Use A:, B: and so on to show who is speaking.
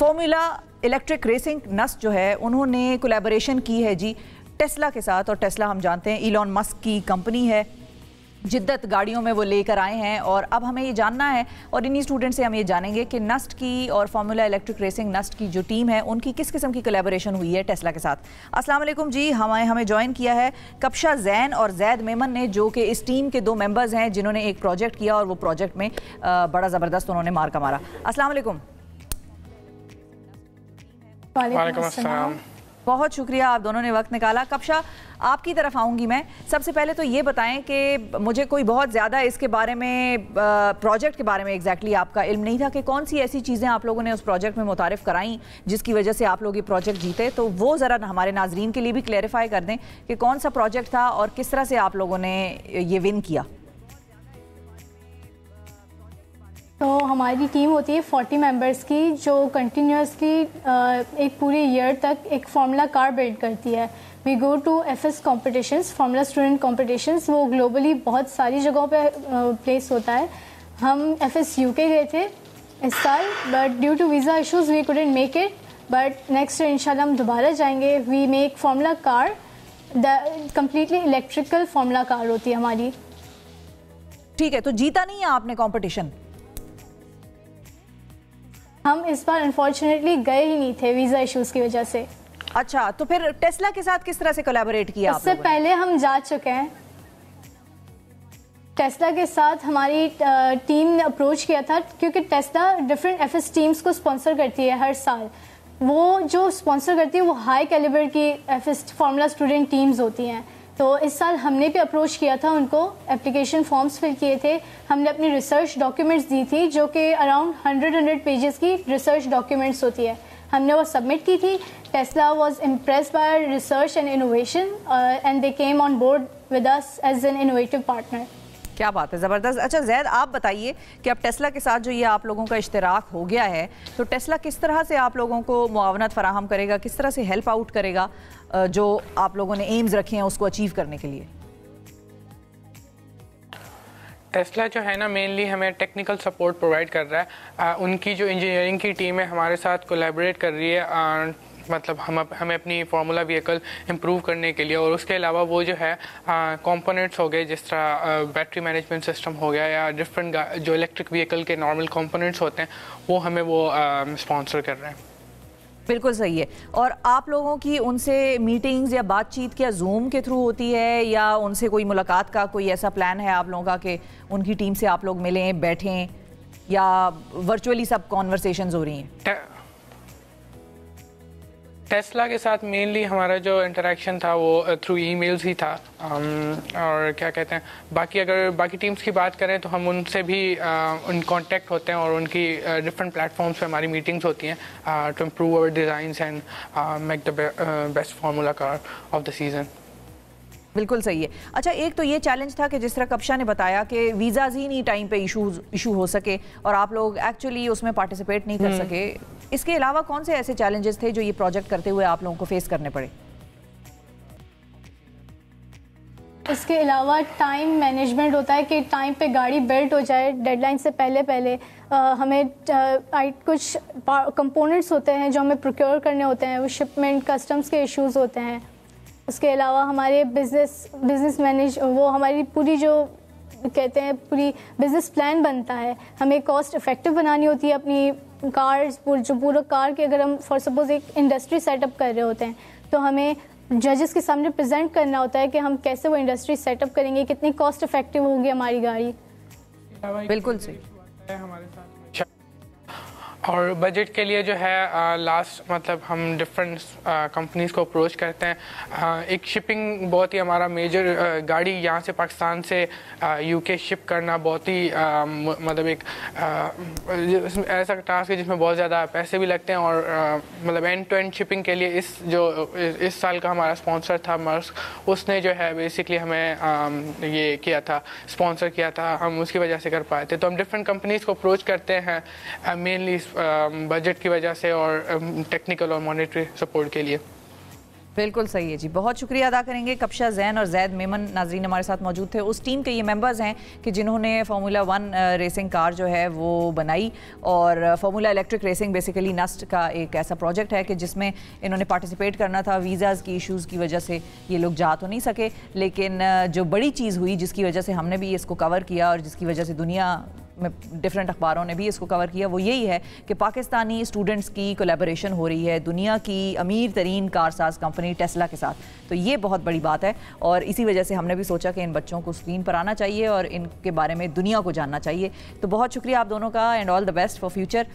A: Formula electric racing Nernst जो है उन्होंने कोलैबोरेशन की है जी टेस्ला के साथ, और टेस्ला हम जानते हैं इलॉन मस्क की कंपनी है। जिद्दत गाड़ियों में वो लेकर आए हैं और अब हमें ये जानना है और इन्हीं स्टूडेंट से हम ये जानेंगे कि नस्ट की और फार्मूला इलेक्ट्रिक रेसिंग नस्ट की जो टीम है उनकी किस किस्म की कोलैबोरेशन हुई है टेस्ला के साथ। अस्सलाम वालेकुम जी, हमें ज्वाइन किया है कप्शा जैन और जैद मेमन ने, जो कि इस टीम के 2 मेंबर्स हैं जिन्होंने एक प्रोजेक्ट किया और वो प्रोजेक्ट में बड़ा ज़बरदस्त उन्होंने मार्का मारा। अस्सलाम वालेकुम।
B: वालेकुम अस्सलाम।
A: बहुत शुक्रिया, आप दोनों ने वक्त निकाला। कप्शा, आपकी तरफ आऊँगी मैं। सबसे पहले तो ये बताएं कि मुझे कोई बहुत ज़्यादा इसके बारे में प्रोजेक्ट के बारे में एग्जैक्टली आपका इल्म नहीं था कि कौन सी ऐसी चीज़ें आप लोगों ने उस प्रोजेक्ट में मुतारिफ कराई जिसकी वजह से आप लोग ये प्रोजेक्ट जीते, तो वो ज़रा हमारे नाजरीन के लिए भी क्लेरिफाई कर दें कि कौन सा प्रोजेक्ट था और किस तरह से आप लोगों ने ये विन किया।
C: तो हमारी टीम होती है 40 मेंबर्स की, जो कंटिन्यूसली एक पूरे ईयर तक एक फार्मूला कार बिल्ड करती है। We go to FS competitions, formula student competitions, वो ग्लोबली बहुत सारी जगहों पे प्लेस होता है। हम एफएस यूके गए थे इस साल, but due to visa issues we couldn't make it, but next year इंशाल्लाह हम दोबारा जाएंगे। We make formula car, completely electrical formula car होती है हमारी।
A: ठीक है, तो जीता नहीं है आपने कॉम्पिटिशन?
C: हम इस बार अनफॉर्चुनेटली गए ही नहीं थे वीज़ा इश्यूज़ की वजह से।
A: अच्छा, तो फिर टेस्ला के साथ किस तरह से कोलैबोरेट किया?
C: उससे पहले हम जा चुके हैं टेस्ला के साथ। हमारी टीम ने अप्रोच किया था क्योंकि टेस्ला डिफरेंट एफएस टीम्स को स्पॉन्सर करती है हर साल। वो जो स्पॉन्सर करती है वो हाई कैलिबर की एफएस फार्मूला स्टूडेंट टीम्स होती हैं। तो इस साल हमने भी अप्रोच किया था उनको, एप्लीकेशन फॉर्म्स फिल किए थे, हमने अपनी रिसर्च डॉक्यूमेंट्स दी थी जो कि अराउंड 100 पेजेस की रिसर्च डॉक्यूमेंट्स होती है। हमने वो सबमिट की थी। Tesla was impressed by research and innovation and they came on board with us as an innovative partner.
A: क्या बात है, ज़बरदस्त। अच्छा जैद, आप बताइए कि अब टेस्ला के साथ जो ये आप लोगों का इश्तराक हो गया है, तो टेस्ला किस तरह से आप लोगों को मुआवनत फराहम करेगा, किस तरह से हेल्प आउट करेगा जो आप लोगों ने एम्स रखे हैं उसको अचीव करने के लिए?
B: टेस्ला जो है ना मेनली हमें टेक्निकल सपोर्ट प्रोवाइड कर रहा है। उनकी जो इंजीनियरिंग की टीम है हमारे साथ कोलैबोरेट कर रही है, मतलब हमें अपनी फार्मूला व्हीकल इम्प्रूव करने के लिए। और उसके अलावा वो जो है कंपोनेंट्स हो गए, जिस तरह बैटरी मैनेजमेंट सिस्टम हो गया या डिफरेंट जो इलेक्ट्रिक व्हीकल के नॉर्मल कंपोनेंट्स होते हैं वो हमें वो स्पॉन्सर कर रहे हैं।
A: बिल्कुल सही है। और आप लोगों की उनसे मीटिंग्स या बातचीत क्या जूम के थ्रू होती है या उनसे कोई मुलाकात का कोई ऐसा प्लान है आप लोगों का कि उनकी टीम से आप लोग मिलें, बैठें, या वर्चुअली सब कॉन्वर्सेशंस हो रही हैं?
B: टेस्ला के साथ मेनली हमारा जो इंटरेक्शन था वो थ्रू ईमेल्स ही था। और क्या कहते हैं, अगर बाकी टीम्स की बात करें तो हम उनसे भी उन कांटेक्ट होते हैं और उनकी डिफरेंट प्लेटफॉर्म्स पे हमारी मीटिंग्स होती हैं to improve our designs and make the best formula car of the season.
A: बिल्कुल सही है। अच्छा, एक तो ये चैलेंज था कि जिस तरह कप्शा ने बताया कि वीज़ाज़ ही नहीं टाइम पे इशू हो सके और आप लोग एक्चुअली उसमें पार्टिसिपेट नहीं कर सके। इसके अलावा कौन से ऐसे चैलेंजेस थे जो ये प्रोजेक्ट करते हुए आप लोगों को फेस करने पड़े?
C: इसके अलावा टाइम मैनेजमेंट होता है कि टाइम पे गाड़ी बिल्ड हो जाए डेडलाइन से पहले हमें कुछ कंपोनेंट्स होते हैं जो हमें प्रोक्योर करने होते हैं, वो शिपमेंट कस्टम्स के इश्यूज होते हैं। उसके अलावा हमारे बिजनेस मैनेज वो हमारी पूरी जो कहते हैं पूरी बिजनेस प्लान बनता है, हमें कॉस्ट इफेक्टिव बनानी होती है अपनी कार्स, जो पूरा कार के अगर हम फॉर सपोज एक इंडस्ट्री सेटअप कर रहे होते हैं तो हमें जजेस के सामने प्रेजेंट करना होता है कि हम कैसे वो इंडस्ट्री सेटअप करेंगे, कितनी कॉस्ट इफेक्टिव होगी हमारी गाड़ी।
A: बिल्कुल सही।
B: हमारे साथ और बजट के लिए जो है लास्ट मतलब हम डिफरेंट कंपनीज को अप्रोच करते हैं। एक शिपिंग बहुत ही हमारा मेजर गाड़ी यहाँ से पाकिस्तान से यूके शिप करना बहुत ही मतलब एक ऐसा टास्क है जिसमें बहुत ज़्यादा पैसे भी लगते हैं। और मतलब एंड टू एंड शिपिंग के लिए इस साल का हमारा स्पॉन्सर था मर्स्क, उसने जो है बेसिकली हमें ये किया था, स्पॉन्सर किया था, हम उसकी वजह से कर पाए थे। तो हम डिफरेंट कंपनीज को अप्रोच करते हैं मेनली बजट की वजह से और टेक्निकल और मॉनेटरी सपोर्ट के लिए।
A: बिल्कुल सही है जी, बहुत शुक्रिया अदा करेंगे। कपशा जैन और जैद मेमन नाजरीन हमारे साथ मौजूद थे। उस टीम के ये मेंबर्स हैं कि जिन्होंने फार्मूला 1 रेसिंग कार जो है वो बनाई, और formula electric racing basically NUST का एक ऐसा प्रोजेक्ट है कि जिसमें इन्होंने पार्टिसिपेट करना था। वीज़ाज़ की इशूज़ की वजह से ये लोग जा तो नहीं सके, लेकिन जो बड़ी चीज़ हुई जिसकी वजह से हमने भी इसको कवर किया और जिसकी वजह से दुनिया में डिफरेंट अखबारों ने भी इसको कवर किया, वो यही है कि पाकिस्तानी स्टूडेंट्स की कोलैबोरेशन हो रही है दुनिया की अमीर तरीन कारसाज कंपनी टेस्ला के साथ। तो ये बहुत बड़ी बात है, और इसी वजह से हमने भी सोचा कि इन बच्चों को स्क्रीन पर आना चाहिए और इनके बारे में दुनिया को जानना चाहिए। तो बहुत शुक्रिया आप दोनों का, and all the best for future.